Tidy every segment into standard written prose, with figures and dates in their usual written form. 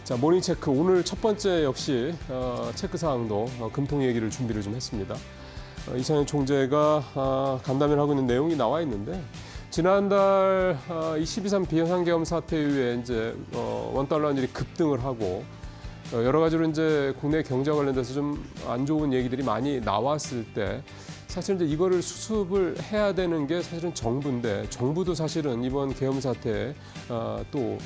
자, 모닝 체크 오늘 첫 번째 역시 체크 사항도 금통 얘기를 준비를 좀 했습니다. 이창용 총재가 간담회를 하고 있는 내용이 나와 있는데 지난달 이 12.3 비상계엄 사태 이후에 이제 원달러 환율이 급등을 하고 여러 가지로 이제 국내 경제 관련돼서 좀 안 좋은 얘기들이 많이 나왔을 때 사실 이제 이거를 수습을 해야 되는 게 사실은 정부인데 정부도 사실은 이번 계엄 사태에 또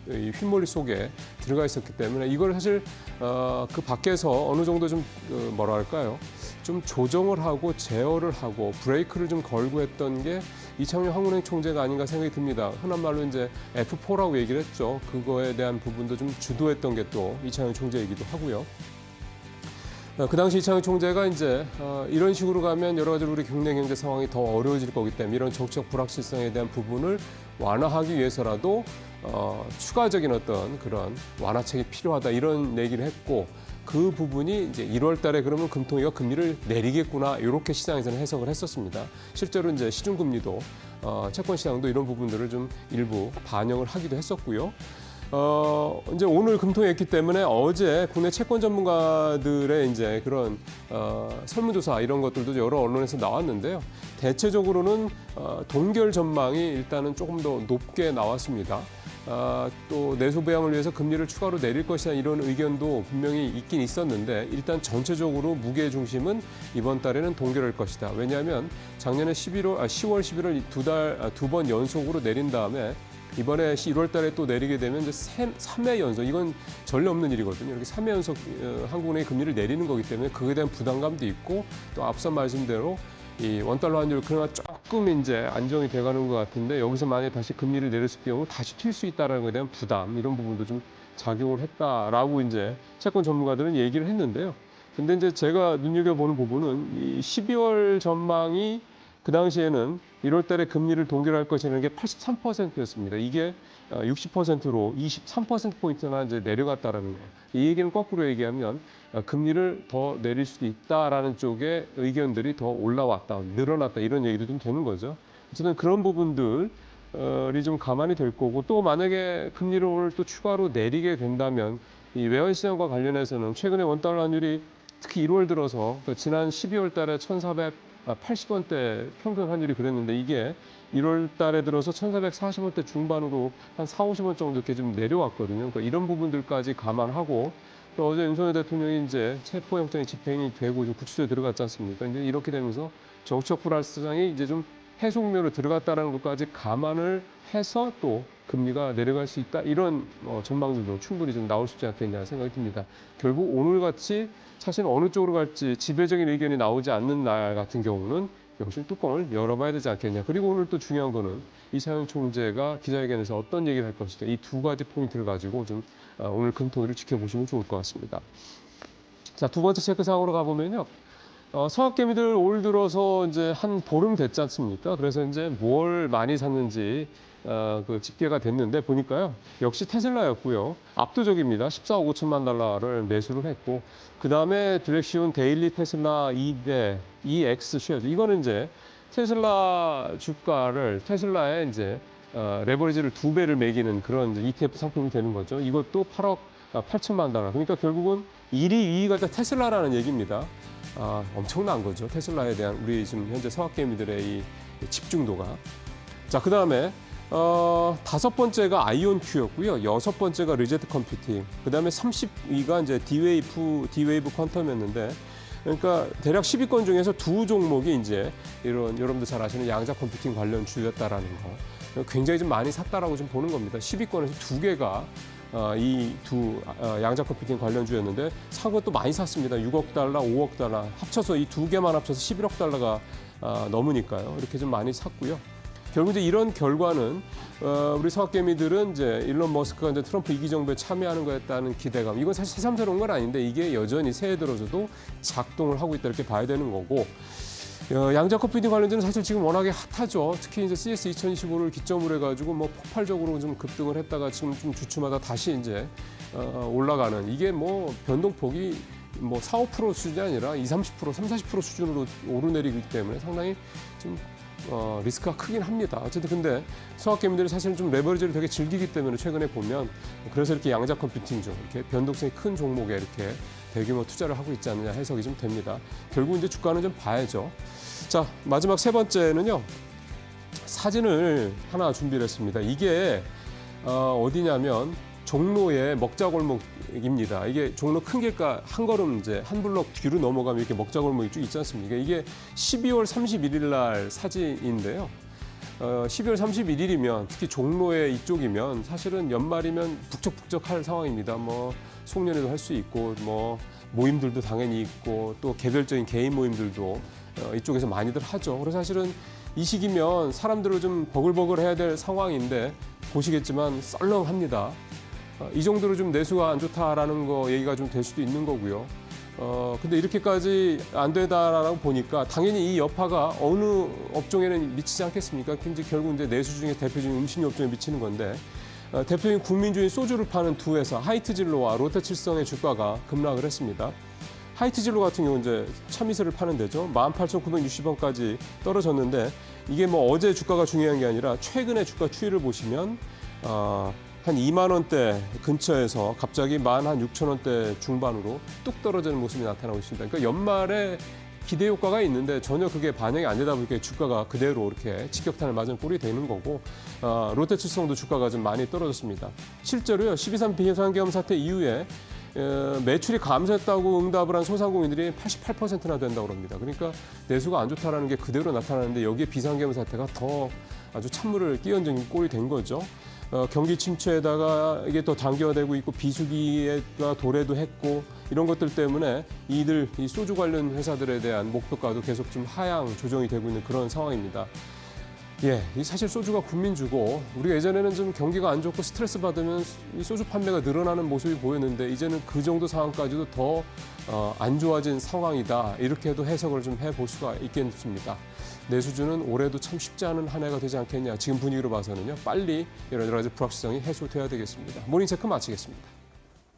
이 휘몰이 속에 들어가 있었기 때문에 이걸 사실 그 밖에서 어느 정도 좀 뭐랄까요? 좀 조정을 하고 제어를 하고 브레이크를 좀 걸고 했던 게 이창용 한국은행 총재가 아닌가 생각이 듭니다. 흔한 말로 이제 F4라고 얘기를 했죠. 그거에 대한 부분도 좀 주도했던 게 또 이창용 총재이기도 하고요. 그 당시 이창용 총재가 이제 이런 식으로 가면 여러 가지로 우리 국내 경제 상황이 더 어려워질 거기 때문에 이런 정치적 불확실성에 대한 부분을 완화하기 위해서라도 추가적인 어떤 그런 완화책이 필요하다 이런 얘기를 했고 그 부분이 이제 1월 달에 그러면 금통위가 금리를 내리겠구나 이렇게 시장에서는 해석을 했었습니다. 실제로 이제 시중금리도 채권 시장도 이런 부분들을 좀 일부 반영을 하기도 했었고요. 이제 오늘 금통했기 때문에 어제 국내 채권 전문가들의 이제 그런 설문조사 이런 것들도 여러 언론에서 나왔는데요. 대체적으로는 동결 전망이 일단은 조금 더 높게 나왔습니다. 또 내수 부양을 위해서 금리를 추가로 내릴 것이다 이런 의견도 분명히 있긴 있었는데 일단 전체적으로 무게 중심은 이번 달에는 동결할 것이다. 왜냐하면 작년에 10월, 11월 두 번 연속으로 내린 다음에 이번에 1월 달에 또 내리게 되면 이제 3회 연속, 이건 전례 없는 일이거든요. 이렇게 3회 연속 한국은행이 금리를 내리는 거기 때문에 그에 대한 부담감도 있고 또 앞서 말씀대로 이 원달러 환율 그나마 조금 이제 안정이 돼가는 것 같은데 여기서 만약에 다시 금리를 내렸을 경우 다시 튈 수 있다는 것에 대한 부담 이런 부분도 좀 작용을 했다라고 이제 채권 전문가들은 얘기를 했는데요. 근데 이제 제가 눈여겨보는 부분은 이 12월 전망이 그 당시에는 1월 달에 금리를 동결할 것이라는 게 83%였습니다. 이게 60%로 23%포인트나 이제 내려갔다라는 거. 이 얘기는 거꾸로 얘기하면 금리를 더 내릴 수도 있다라는 쪽의 의견들이 더 올라왔다, 늘어났다 이런 얘기도 좀 되는 거죠. 어쨌든 그런 부분들이 좀 감안이 될 거고 또 만약에 금리를 오늘 또 추가로 내리게 된다면 이 외환시장과 관련해서는 최근에 원달러 환율이 특히 1월 들어서 지난 12월 달에 1,480원대 평균 환율이 그랬는데 이게 1월 달에 들어서 1,440원대 중반으로 한 4, 50원 정도 이렇게 좀 내려왔거든요. 그러니까 이런 부분들까지 감안하고 또 어제 윤석열 대통령이 이제 체포영장이 집행이 되고 좀 구치소에 들어갔지 않습니까? 이제 이렇게 되면서 정치적 불확실성이 이제 좀 해소면으로 들어갔다는 것까지 감안을 해서 또 금리가 내려갈 수 있다 이런 전망들도 충분히 좀 나올 수 있지 않겠냐 생각이 듭니다. 결국 오늘같이 사실 어느 쪽으로 갈지 지배적인 의견이 나오지 않는 날 같은 경우는 역시 뚜껑을 열어봐야 되지 않겠냐. 그리고 오늘 또 중요한 거는 이창용 총재가 기자회견에서 어떤 얘기를 할 것인가. 이 두 가지 포인트를 가지고 좀 오늘 금통위를 지켜보시면 좋을 것 같습니다. 자, 두 번째 체크 사항으로 가보면요. 서학개미들 올 들어서 이제 한 보름 됐지 않습니까? 그래서 이제 뭘 많이 샀는지 그 집계가 됐는데 보니까요. 역시 테슬라였고요. 압도적입니다. 14억 5천만 달러를 매수를 했고 그 다음에 드렉시온 데일리 테슬라 2대 EX 쉐어 이거는 이제 테슬라 주가를 테슬라의 이제 레버리지를 2배를 매기는 그런 이제 ETF 상품이 되는 거죠. 이것도 8억 8천만 달러. 그러니까 결국은 1위, 2위가 다 테슬라라는 얘기입니다. 엄청난 거죠. 테슬라에 대한 우리 지금 현재 서학개미들의 이 집중도가. 자, 그 다음에 다섯 번째가 아이온큐였고요. 여섯 번째가 리제트 컴퓨팅. 그 다음에 30위가 이제 디웨이브 퀀텀이었는데, 그러니까 대략 10위권 중에서 두 종목이 이제 이런 여러분들 잘 아시는 양자 컴퓨팅 관련 주였다라는 거. 굉장히 좀 많이 샀다라고 좀 보는 겁니다. 10위권에서 두 개가 이 두 양자 컴퓨팅 관련주였는데 산 것도 많이 샀습니다. 6억 달러, 5억 달러 합쳐서 이 두 개만 합쳐서 11억 달러가 넘으니까요. 이렇게 좀 많이 샀고요. 결국 이제 이런 결과는 우리 서학개미들은 이제 일론 머스크가 이제 트럼프 2기 정부에 참여하는 거였다는 기대감. 이건 사실 새삼스러운 건 아닌데 이게 여전히 새해 들어서도 작동을 하고 있다 이렇게 봐야 되는 거고. 양자 컴퓨팅 관련주는 사실 지금 워낙에 핫하죠. 특히 이제 CS 2025를 기점으로 해가지고 뭐 폭발적으로 좀 급등을 했다가 지금 좀 주춤하다 다시 이제 올라가는 이게 뭐 변동폭이 뭐 4, 5% 수준이 아니라 20, 30%, 30, 40% 수준으로 오르내리기 때문에 상당히 좀 리스크가 크긴 합니다. 어쨌든 근데 성악개미들이 사실은 좀 레버리지를 되게 즐기기 때문에 최근에 보면 그래서 이렇게 양자 컴퓨팅 중 이렇게 변동성이 큰 종목에 이렇게 대규모 투자를 하고 있지 않느냐 해석이 좀 됩니다. 결국 이제 주가는 좀 봐야죠. 자, 마지막 세 번째는요. 사진을 하나 준비를 했습니다. 이게 어디냐면 종로의 먹자골목입니다. 이게 종로 큰 길가 한 걸음 이제 한 블럭 뒤로 넘어가면 이렇게 먹자골목이 쭉 있지 않습니까? 이게 12월 31일 날 사진인데요. 12월 31일이면 특히 종로의 이쪽이면 사실은 연말이면 북적북적할 상황입니다. 뭐 송년회도 할 수 있고 뭐 모임들도 당연히 있고 또 개별적인 개인 모임들도 이쪽에서 많이들 하죠. 그래서 사실은 이 시기면 사람들을 좀 버글버글 해야 될 상황인데 보시겠지만 썰렁합니다. 이 정도로 좀 내수가 안 좋다라는 거 얘기가 좀 될 수도 있는 거고요. 근데 이렇게까지 안 되다라고 보니까 당연히 이 여파가 어느 업종에는 미치지 않겠습니까? 이제 결국 이제 내수 중에 대표적인 음식료 업종에 미치는 건데 대표적인 국민주의 소주를 파는 두 회사 하이트진로와 롯데칠성의 주가가 급락을 했습니다. 하이트진로 같은 경우 이제 참이슬을 파는 데죠. 18,960원까지 떨어졌는데 이게 뭐 어제 주가가 중요한 게 아니라 최근의 주가 추이를 보시면 한 2만 원대 근처에서 갑자기 16,000원대 중반으로 뚝 떨어지는 모습이 나타나고 있습니다. 그러니까 연말에 기대 효과가 있는데 전혀 그게 반영이 안 되다 보니까 주가가 그대로 이렇게 직격탄을 맞은 꼴이 되는 거고 롯데칠성도 주가가 좀 많이 떨어졌습니다. 실제로요 12.3 비상계엄 사태 이후에 매출이 감소했다고 응답을 한 소상공인들이 88%나 된다고 합니다. 그러니까 내수가 안 좋다라는 게 그대로 나타나는데 여기에 비상계엄 사태가 더 아주 찬물을 끼얹은 꼴이 된 거죠. 경기 침체에다가 이게 또 단기화되고 있고 비수기가 도래도 했고 이런 것들 때문에 이 소주 관련 회사들에 대한 목표가도 계속 좀 하향 조정이 되고 있는 그런 상황입니다. 예, 사실 소주가 국민주고 우리가 예전에는 좀 경기가 안 좋고 스트레스 받으면 이 소주 판매가 늘어나는 모습이 보였는데 이제는 그 정도 상황까지도 더 안 좋아진 상황이다. 이렇게도 해석을 좀 해볼 수가 있겠습니다. 내수주는 올해도 참 쉽지 않은 한 해가 되지 않겠냐. 지금 분위기로 봐서는요. 빨리 여러 가지 불확실성이 해소돼야 되겠습니다. 모닝체크 마치겠습니다.